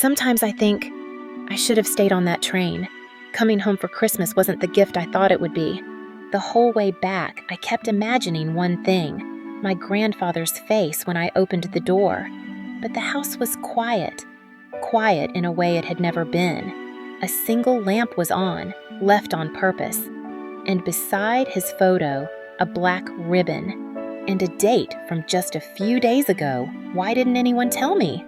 Sometimes I think I should have stayed on that train. Coming home for Christmas wasn't the gift I thought it would be. The whole way back, I kept imagining one thing, my grandfather's face when I opened the door. But the house was quiet in a way it had never been. A single lamp was on, left on purpose. And beside his photo, a black ribbon. And a date from just a few days ago. Why didn't anyone tell me?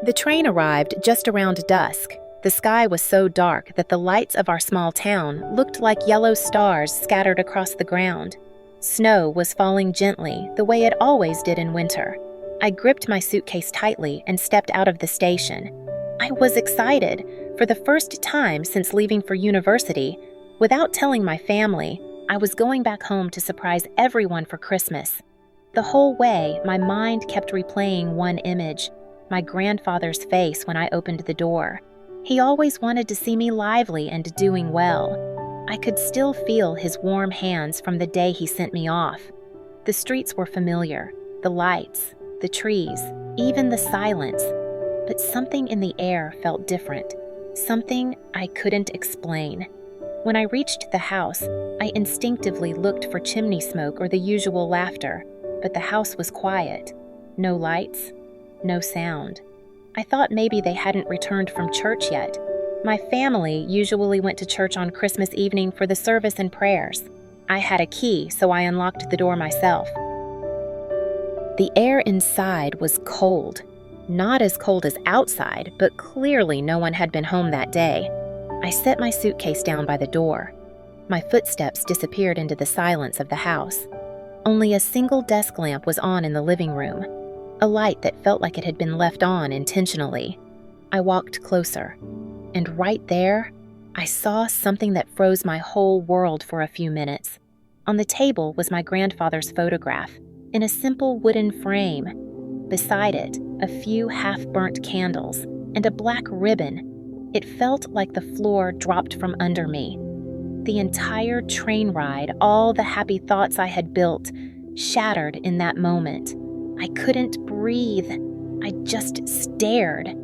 The train arrived just around dusk. The sky was so dark that the lights of our small town looked like yellow stars scattered across the ground. Snow was falling gently, the way it always did in winter. I gripped my suitcase tightly and stepped out of the station. I was excited. For the first time since leaving for university, without telling my family, I was going back home to surprise everyone for Christmas. The whole way, my mind kept replaying one image, my grandfather's face when I opened the door. He always wanted to see me lively and doing well. I could still feel his warm hands from the day he sent me off. The streets were familiar, the lights, the trees, even the silence. But something in the air felt different, something I couldn't explain. When I reached the house, I instinctively looked for chimney smoke or the usual laughter, but the house was quiet. No lights, no sound. I thought maybe they hadn't returned from church yet. My family usually went to church on Christmas evening for the service and prayers. I had a key, so I unlocked the door myself. The air inside was cold. Not as cold as outside, but clearly no one had been home that day. I set my suitcase down by the door. My footsteps disappeared into the silence of the house. Only a single desk lamp was on in the living room, a light that felt like it had been left on intentionally. I walked closer, and right there, I saw something that froze my whole world for a few minutes. On the table was my grandfather's photograph, in a simple wooden frame. Beside it, a few half-burnt candles and a black ribbon. It felt like the floor dropped from under me. The entire train ride, all the happy thoughts I had built, shattered in that moment. I couldn't breathe. I just stared.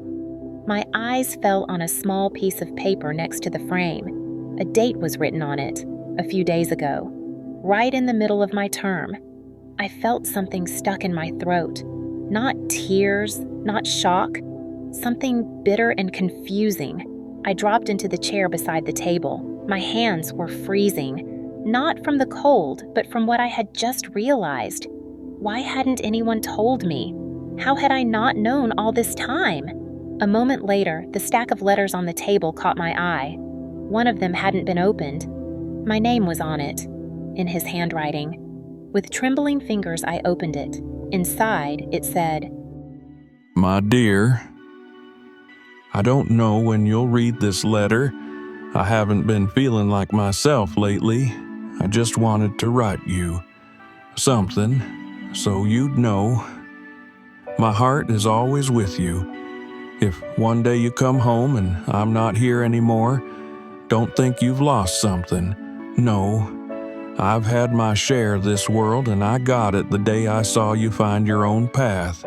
My eyes fell on a small piece of paper next to the frame. A date was written on it, a few days ago, right in the middle of my term. I felt something stuck in my throat. Not tears, not shock, something bitter and confusing. I dropped into the chair beside the table. My hands were freezing, not from the cold, but from what I had just realized. Why hadn't anyone told me? How had I not known all this time? A moment later, the stack of letters on the table caught my eye. One of them hadn't been opened. My name was on it, in his handwriting. With trembling fingers, I opened it. Inside, it said, "My dear, I don't know when you'll read this letter. I haven't been feeling like myself lately. I just wanted to write you something so you'd know. My heart is always with you. If one day you come home and I'm not here anymore, don't think you've lost something. No, I've had my share of this world, and I got it the day I saw you find your own path.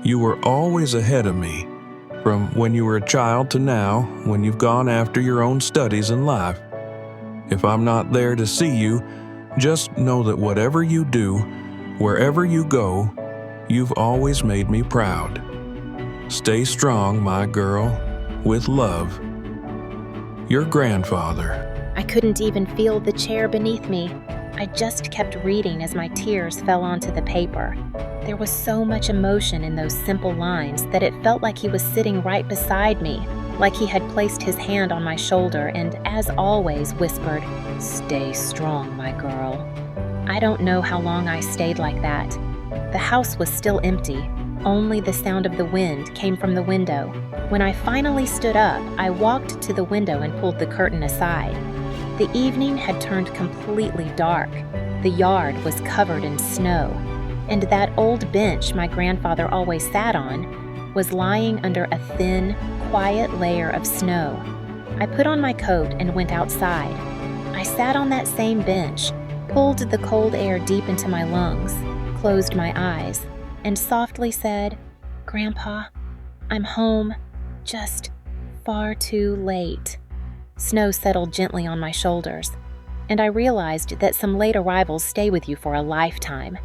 You were always ahead of me, from when you were a child to now, when you've gone after your own studies in life. If I'm not there to see you, just know that whatever you do, wherever you go, you've always made me proud. Stay strong, my girl. With love, your grandfather." I couldn't even feel the chair beneath me. I just kept reading as my tears fell onto the paper. There was so much emotion in those simple lines that it felt like he was sitting right beside me, like he had placed his hand on my shoulder and, as always, whispered, "Stay strong, my girl." I don't know how long I stayed like that. The house was still empty. Only the sound of the wind came from the window. When I finally stood up, I walked to the window and pulled the curtain aside. The evening had turned completely dark. The yard was covered in snow, and that old bench my grandfather always sat on was lying under a thin, quiet layer of snow. I put on my coat and went outside. I sat on that same bench, pulled the cold air deep into my lungs, closed my eyes, and softly said, "Grandpa, I'm home. Just far too late. Snow settled gently on my shoulders, and I realized that some late arrivals stay with you for a lifetime.